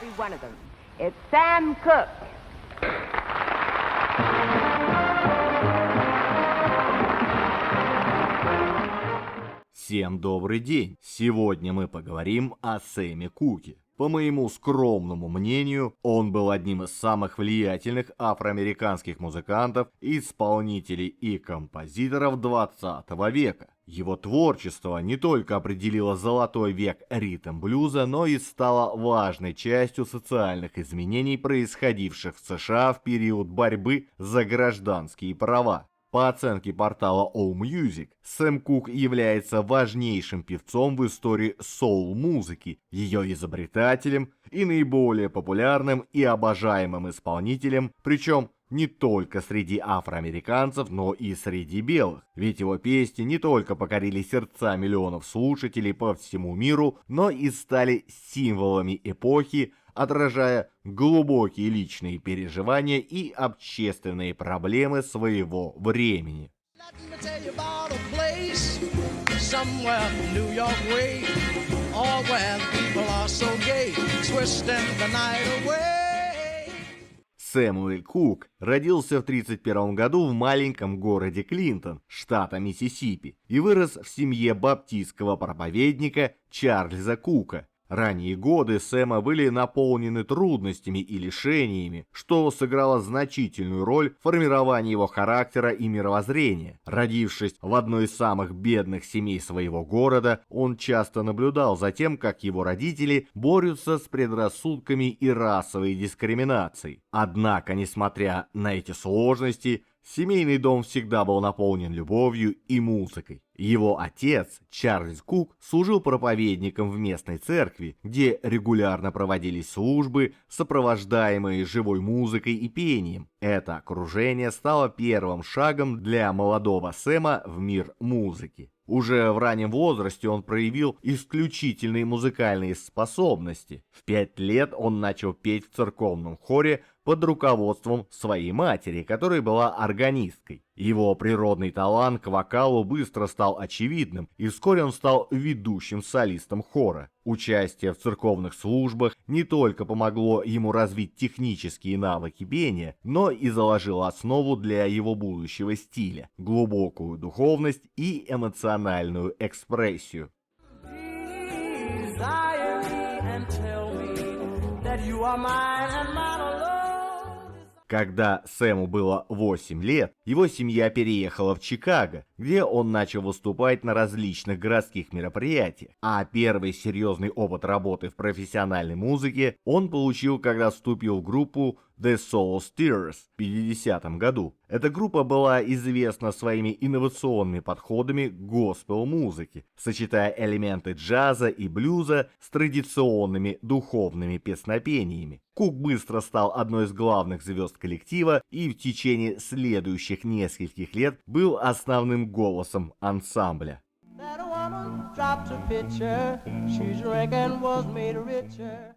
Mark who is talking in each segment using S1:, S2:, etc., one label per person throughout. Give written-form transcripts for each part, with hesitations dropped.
S1: every one of them. It's Sam Cooke.
S2: Всем добрый день! Сегодня мы поговорим о Сэме Куке. По моему скромному мнению, он был одним из самых влиятельных афроамериканских музыкантов, исполнителей и композиторов 20 века. Его творчество не только определило золотой век ритм-блюза, но и стало важной частью социальных изменений, происходивших в США в период борьбы за гражданские права. По оценке портала AllMusic, Сэм Кук является важнейшим певцом в истории соул-музыки, ее изобретателем и наиболее популярным и обожаемым исполнителем, причем не только среди афроамериканцев, но и среди белых. Ведь его песни не только покорили сердца миллионов слушателей по всему миру, но и стали символами эпохи, отражая глубокие личные переживания и общественные проблемы своего времени. Сэмюэль Кук родился в 1931 году в маленьком городе Клинтон, штата Миссисипи, и вырос в семье баптистского проповедника Чарльза Кука. Ранние годы Сэма были наполнены трудностями и лишениями, что сыграло значительную роль в формировании его характера и мировоззрения. Родившись в одной из самых бедных семей своего города, он часто наблюдал за тем, как его родители борются с предрассудками и расовой дискриминацией. Однако, несмотря на эти сложности, семейный дом всегда был наполнен любовью и музыкой. Его отец, Чарльз Кук, служил проповедником в местной церкви, где регулярно проводились службы, сопровождаемые живой музыкой и пением. Это окружение стало первым шагом для молодого Сэма в мир музыки. Уже в раннем возрасте он проявил исключительные музыкальные способности. В 5 лет он начал петь в церковном хоре под руководством своей матери, которая была органисткой. Его природный талант к вокалу быстро стал очевидным, и вскоре он стал ведущим солистом хора. Участие в церковных службах не только помогло ему развить технические навыки пения, но и заложило основу для его будущего стиля, глубокую духовность и эмоциональную экспрессию. Когда Сэму было 8 лет, его семья переехала в Чикаго, где он начал выступать на различных городских мероприятиях. А первый серьезный опыт работы в профессиональной музыке он получил, когда вступил в группу The Soul Stirrers в 50-м году. Эта группа была известна своими инновационными подходами к госпел-музыке, сочетая элементы джаза и блюза с традиционными духовными песнопениями. Кук быстро стал одной из главных звезд коллектива и в течение следующих нескольких лет был основным голосом ансамбля.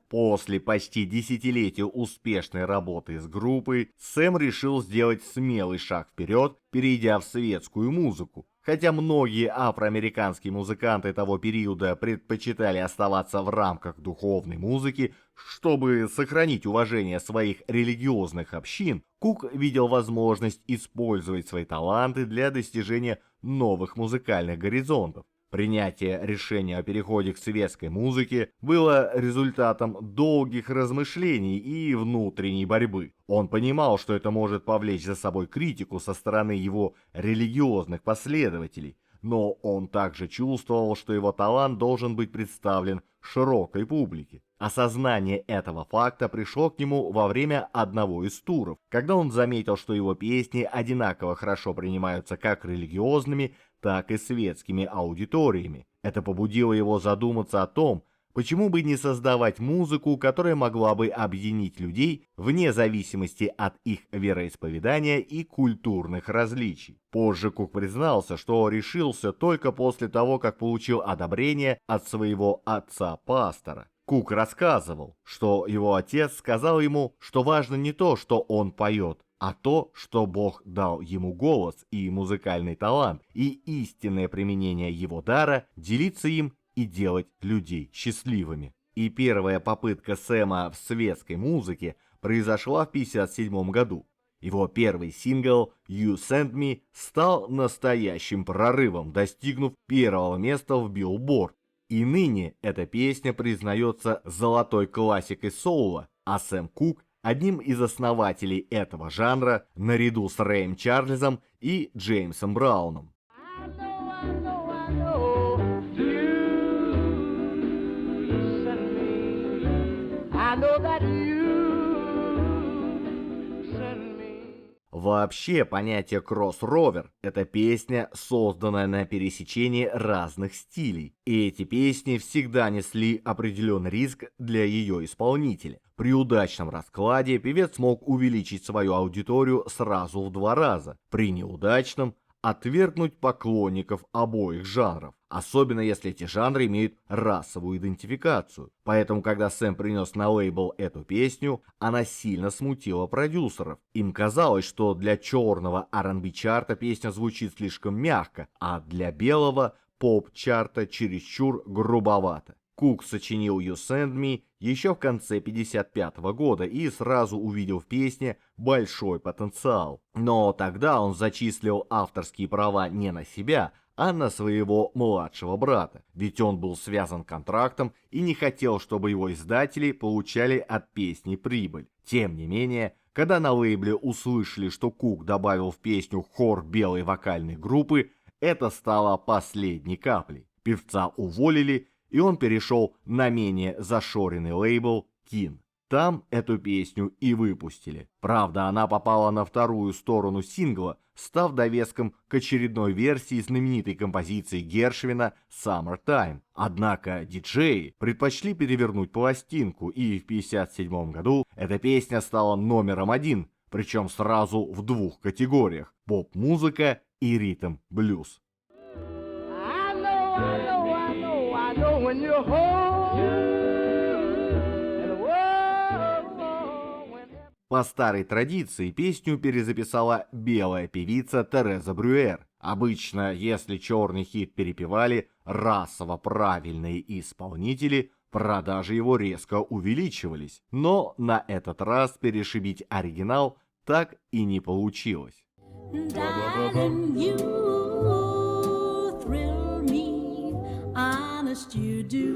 S2: После почти десятилетия успешной работы с группой, Сэм решил сделать смелый шаг вперед, перейдя в светскую музыку. Хотя многие афроамериканские музыканты того периода предпочитали оставаться в рамках духовной музыки, чтобы сохранить уважение своих религиозных общин, Кук видел возможность использовать свои таланты для достижения новых музыкальных горизонтов. Принятие решения о переходе к светской музыке было результатом долгих размышлений и внутренней борьбы. Он понимал, что это может повлечь за собой критику со стороны его религиозных последователей, но он также чувствовал, что его талант должен быть представлен широкой публике. Осознание этого факта пришло к нему во время одного из туров, когда он заметил, что его песни одинаково хорошо принимаются как религиозными, так и светскими аудиториями. Это побудило его задуматься о том, почему бы не создавать музыку, которая могла бы объединить людей вне зависимости от их вероисповедания и культурных различий. Позже Кук признался, что решился только после того, как получил одобрение от своего отца-пастора. Кук рассказывал, что его отец сказал ему, что важно не то, что он поет, а то, что Бог дал ему голос и музыкальный талант, и истинное применение его дара, делиться им и делать людей счастливыми. и первая попытка Сэма в светской музыке произошла в 1957 году. Его первый сингл «You Send Me» стал настоящим прорывом, достигнув первого места в Billboard. И ныне эта песня признается золотой классикой соула, а Сэм Кук – одним из основателей этого жанра наряду с Рэем Чарльзом и Джеймсом Брауном.
S1: I know, I know, you sent me. I know that you sent me.
S2: Вообще, понятие кроссровер – это песня, созданная на пересечении разных стилей. И эти песни всегда несли определенный риск для ее исполнителя. При удачном раскладе певец мог увеличить свою аудиторию сразу в 2 раза. При неудачном – отвергнуть поклонников обоих жанров. Особенно если эти жанры имеют расовую идентификацию. Поэтому, когда Сэм принес на лейбл эту песню, она сильно смутила продюсеров. Им казалось, что для черного R&B чарта песня звучит слишком мягко, а для белого поп-чарта чересчур грубовато. Кук сочинил «You Send Me» еще в конце 1955 года и сразу увидел в песне большой потенциал. Но тогда он зачислил авторские права не на себя, а на своего младшего брата, ведь он был связан контрактом и не хотел, чтобы его издатели получали от песни прибыль. Тем не менее, когда на лейбле услышали, что Кук добавил в песню хор белой вокальной группы, это стало последней каплей. Певца уволили, и он перешел на менее зашоренный лейбл Kin. Там эту песню и выпустили. Правда, она попала на вторую сторону сингла, став довеском к очередной версии знаменитой композиции Гершвина «Summertime». Однако диджеи предпочли перевернуть пластинку, и в 1957 году эта песня стала номером 1, причем сразу в 2 категориях – поп-музыка и ритм-блюз.
S1: I know when you're home. And
S2: По старой традиции песню перезаписала белая певица Тереза Брюер. Обычно, если черный хит перепевали расово правильные исполнители, продажи его резко увеличивались. Но на этот раз перешибить оригинал так и не получилось.
S3: Darling, you thrill me, honest you do.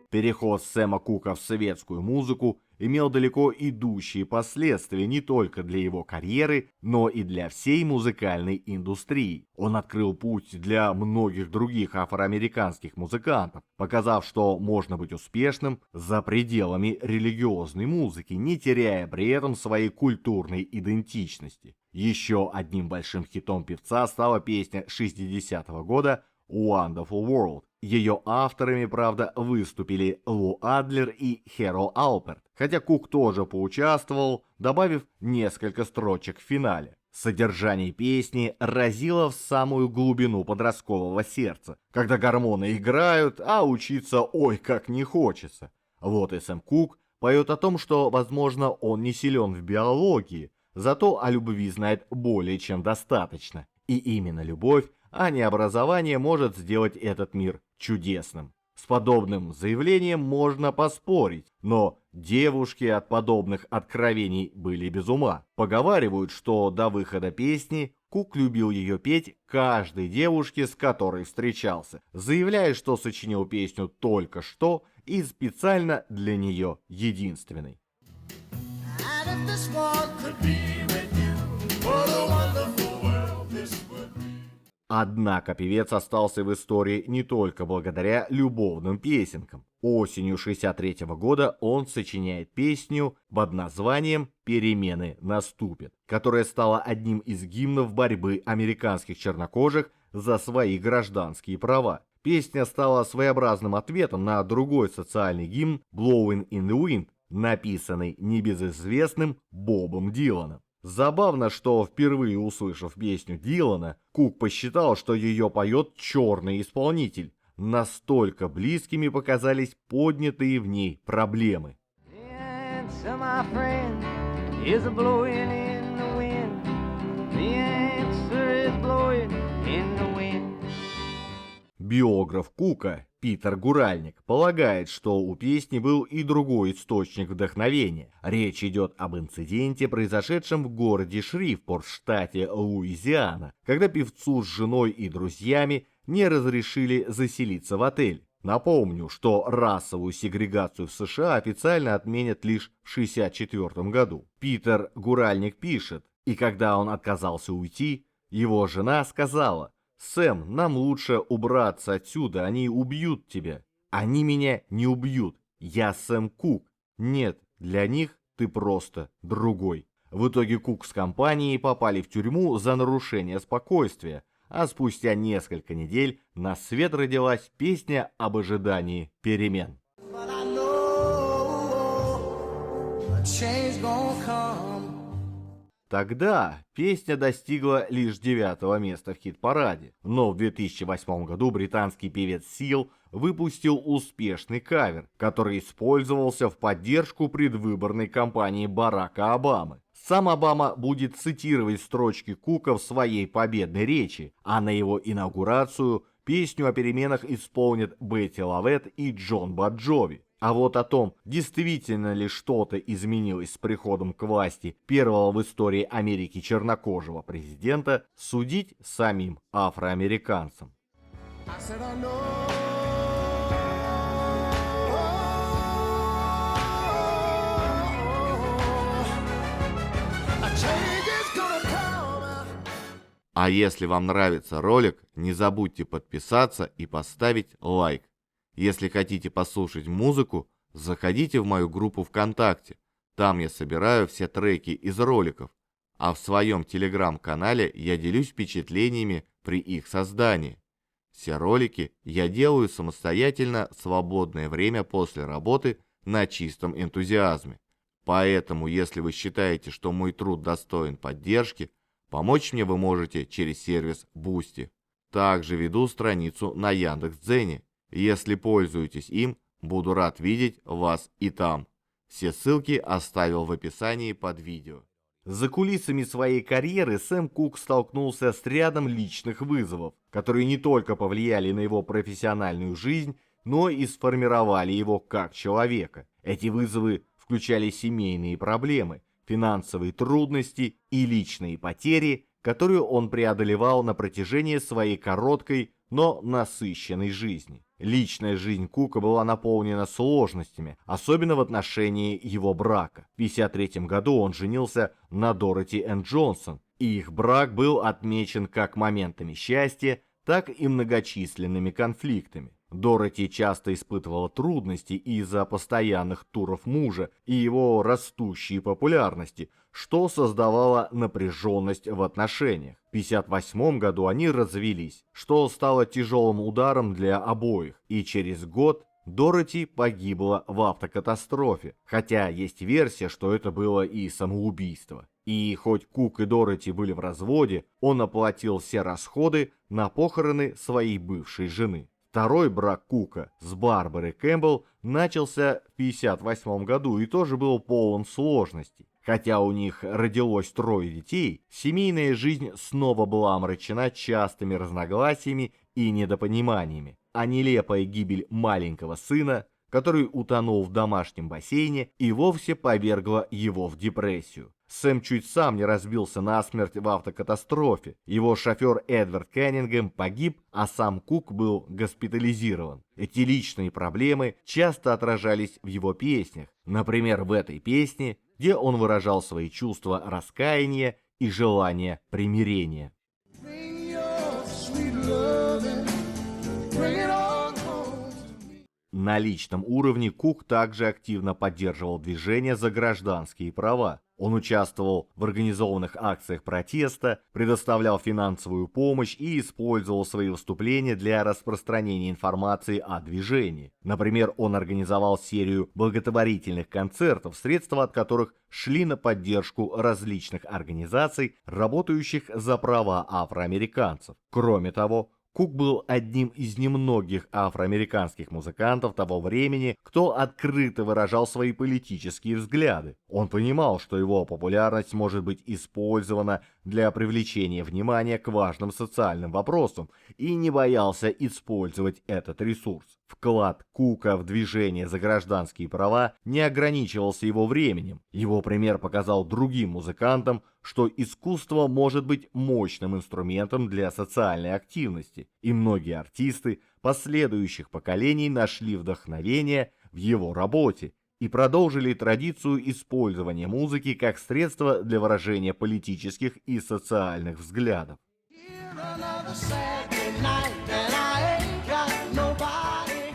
S2: Переход Сэма Кука в светскую музыку имел далеко идущие последствия не только для его карьеры, но и для всей музыкальной индустрии. Он открыл путь для многих других афроамериканских музыкантов, показав, что можно быть успешным за пределами религиозной музыки, не теряя при этом своей культурной идентичности. Еще одним большим хитом певца стала песня 60-го года «Wonderful World». Ее авторами, правда, выступили Лу Адлер и Хэрол Алперт, хотя Кук тоже поучаствовал, добавив несколько строчек в финале. Содержание песни разило в самую глубину подросткового сердца, когда гормоны играют, а учиться ой как не хочется. Вот и Сэм Кук поет о том, что, возможно, он не силен в биологии, зато о любви знает более чем достаточно. И именно любовь, а не образование, может сделать этот мир чудесным. С подобным заявлением можно поспорить, но девушки от подобных откровений были без ума. Поговаривают, что до выхода песни Кук любил ее петь каждой девушке, с которой встречался, заявляя, что сочинил песню только что и специально для нее единственной. Однако певец остался в истории не только благодаря любовным песенкам. Осенью 1963 года он сочиняет песню под названием «Перемены наступят», которая стала одним из гимнов борьбы американских чернокожих за свои гражданские права. Песня стала своеобразным ответом на другой социальный гимн «Blowing in the Wind», написанный небезызвестным Бобом Диланом. Забавно, что впервые услышав песню Дилана, Кук посчитал, что ее поет черный исполнитель. Настолько близкими показались поднятые в ней проблемы. Биограф Кука Питер Гуральник полагает, что у песни был и другой источник вдохновения. Речь идет об инциденте, произошедшем в городе Шрифпорт в штате Луизиана, когда певцу с женой и друзьями не разрешили заселиться в отель. Напомню, что расовую сегрегацию в США официально отменят лишь в 1964 году. Питер Гуральник пишет, и когда он отказался уйти, его жена сказала: «Сэм, нам лучше убраться отсюда, они убьют тебя». «Они меня не убьют, я Сэм Кук». «Нет, для них ты просто другой». В итоге Кук с компанией попали в тюрьму за нарушение спокойствия, а спустя несколько недель на свет родилась песня об ожидании перемен.
S1: But I know a change gonna come.
S2: Тогда песня достигла лишь 9-го места в хит-параде, но в 2008 году британский певец Seal выпустил успешный кавер, который использовался в поддержку предвыборной кампании Барака Обамы. Сам Обама будет цитировать строчки Кука в своей победной речи, а на его инаугурацию песню о переменах исполнят Бетти Лавет и Джон Бон Джови. А вот о том, действительно ли что-то изменилось с приходом к власти первого в истории Америки чернокожего президента, судить самим афроамериканцам.
S1: I said I know a change is gonna come.
S2: А если вам нравится ролик, не забудьте подписаться и поставить лайк. Если хотите послушать музыку, заходите в мою группу ВКонтакте. Там я собираю все треки из роликов. А в своем телеграм-канале я делюсь впечатлениями при их создании. Все ролики я делаю самостоятельно в свободное время после работы на чистом энтузиазме. Поэтому, если вы считаете, что мой труд достоин поддержки, помочь мне вы можете через сервис Boosty. Также веду страницу на Яндекс.Дзене. Если пользуетесь им, буду рад видеть вас и там. Все ссылки оставил в описании под видео. За кулисами своей карьеры Сэм Кук столкнулся с рядом личных вызовов, которые не только повлияли на его профессиональную жизнь, но и сформировали его как человека. Эти вызовы включали семейные проблемы, финансовые трудности и личные потери, которые он преодолевал на протяжении своей короткой, но насыщенной жизни. Личная жизнь Кука была наполнена сложностями, особенно в отношении его брака. В 1953 году он женился на Дороти Энн Джонсон, и их брак был отмечен как моментами счастья, так и многочисленными конфликтами. Дороти часто испытывала трудности из-за постоянных туров мужа и его растущей популярности, что создавало напряженность в отношениях. В 1958 году они развелись, что стало тяжелым ударом для обоих, и через год Дороти погибла в автокатастрофе, хотя есть версия, что это было и самоубийство. И хоть Кук и Дороти были в разводе, он оплатил все расходы на похороны своей бывшей жены. Второй брак Кука с Барбарой Кэмпбелл начался в 1958 году и тоже был полон сложностей. Хотя у них родилось 3 детей, семейная жизнь снова была омрачена частыми разногласиями и недопониманиями. А нелепая гибель маленького сына, который утонул в домашнем бассейне, и вовсе повергла его в депрессию. Сэм чуть сам не разбился насмерть в автокатастрофе. Его шофер Эдвард Каннингем погиб, а сам Кук был госпитализирован. Эти личные проблемы часто отражались в его песнях. Например, в этой песне, где он выражал свои чувства раскаяния и желания примирения.
S1: Bring your sweet loving, bring it on home.
S2: На личном уровне Кук также активно поддерживал движение за гражданские права. Он участвовал в организованных акциях протеста, предоставлял финансовую помощь и использовал свои выступления для распространения информации о движении. Например, он организовал серию благотворительных концертов, средства от которых шли на поддержку различных организаций, работающих за права афроамериканцев. Кроме того, Кук был одним из немногих афроамериканских музыкантов того времени, кто открыто выражал свои политические взгляды. Он понимал, что его популярность может быть использована для привлечения внимания к важным социальным вопросам и не боялся использовать этот ресурс. В Вклад Кука в движение за гражданские права не ограничивался его временем. Его пример показал другим музыкантам, что искусство может быть мощным инструментом для социальной активности, и многие артисты последующих поколений нашли вдохновение в его работе и продолжили традицию использования музыки как средства для выражения политических и социальных взглядов.
S1: Here another Saturday night, and I ain't got nobody.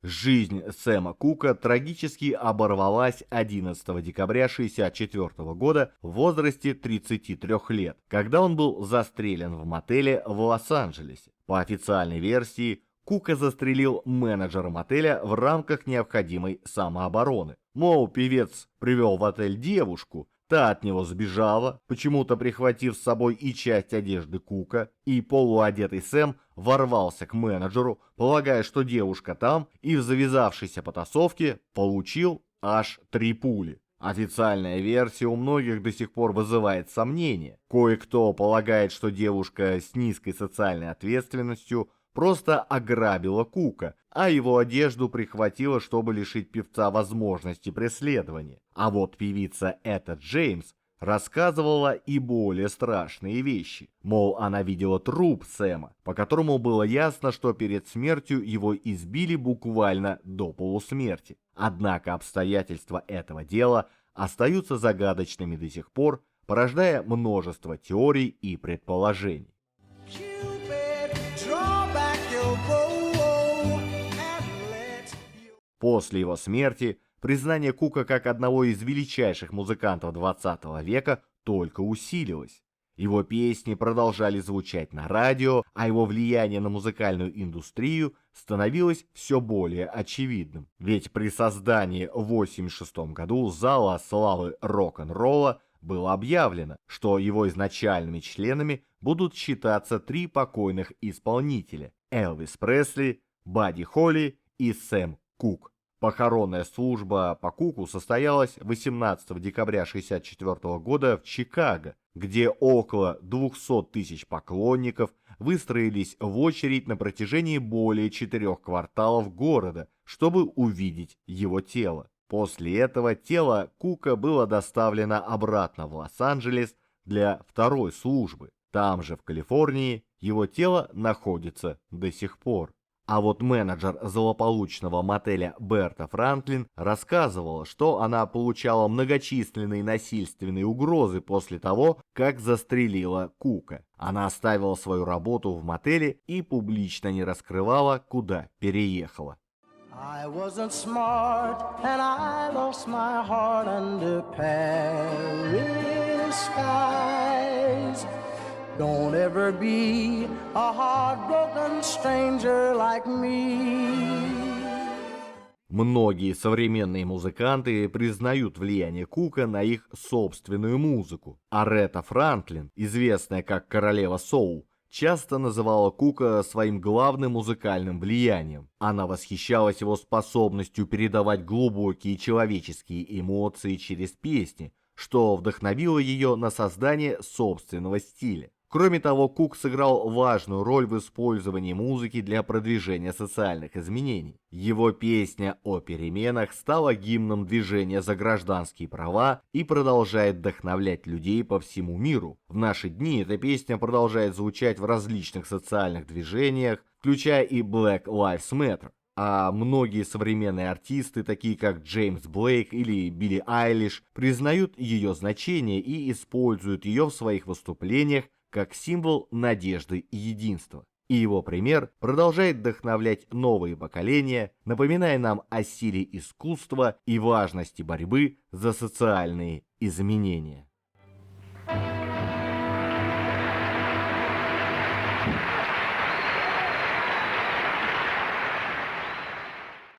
S2: Жизнь Сэма Кука трагически оборвалась 11 декабря 1964 года в возрасте 33 лет, когда он был застрелен в мотеле в Лос-Анджелесе. По официальной версии, Кука застрелил менеджера мотеля в рамках необходимой самообороны. Мол, певец привел в отель девушку, та от него сбежала, почему-то прихватив с собой и часть одежды Кука, и полуодетый Сэм ворвался к менеджеру, полагая, что девушка там, и в завязавшейся потасовке получил аж 3 пули. Официальная версия у многих до сих пор вызывает сомнения. Кое-кто полагает, что девушка с низкой социальной ответственностью просто ограбила Кука, а его одежду прихватила, чтобы лишить певца возможности преследования. А вот певица Этта Джеймс рассказывала и более страшные вещи. Мол, она видела труп Сэма, по которому было ясно, что перед смертью его избили буквально до полусмерти. Однако обстоятельства этого дела остаются загадочными до сих пор, порождая множество теорий и предположений.
S1: Cupid, draw back your bow and let's be.
S2: После его смерти признание Кука как одного из величайших музыкантов 20 века только усилилось. Его песни продолжали звучать на радио, а его влияние на музыкальную индустрию становилось все более очевидным. Ведь при создании в 1986 году Зала славы рок-н-ролла было объявлено, что его изначальными членами будут считаться 3 покойных исполнителя – Элвис Пресли, Бадди Холли и Сэм Кук. Похоронная служба по Куку состоялась 18 декабря 1964 года в Чикаго, где около 200 тысяч поклонников выстроились в очередь на протяжении более 4 кварталов города, чтобы увидеть его тело. После этого тело Кука было доставлено обратно в Лос-Анджелес для второй службы. Там же, в Калифорнии, его тело находится до сих пор. А вот менеджер злополучного мотеля Берта Франклин рассказывала, что она получала многочисленные насильственные угрозы после того, как застрелила Кука. Она оставила свою работу в мотеле и публично не раскрывала, куда переехала.
S1: I wasn't smart and I lost my heart under Paris skies. Don't ever be a heartbroken stranger like me.
S2: Многие современные музыканты признают влияние Кука на их собственную музыку. Аретта Франклин, известная как королева соул, часто называла Кука своим главным музыкальным влиянием. Она восхищалась его способностью передавать глубокие человеческие эмоции через песни, что вдохновило ее на создание собственного стиля. Кроме того, Кук сыграл важную роль в использовании музыки для продвижения социальных изменений. Его песня о переменах стала гимном движения за гражданские права и продолжает вдохновлять людей по всему миру. В наши дни эта песня продолжает звучать в различных социальных движениях, включая и Black Lives Matter. А многие современные артисты, такие как Джеймс Блейк или Билли Айлиш, признают ее значение и используют ее в своих выступлениях как символ надежды и единства. И его пример продолжает вдохновлять новые поколения, напоминая нам о силе искусства и важности борьбы за социальные изменения.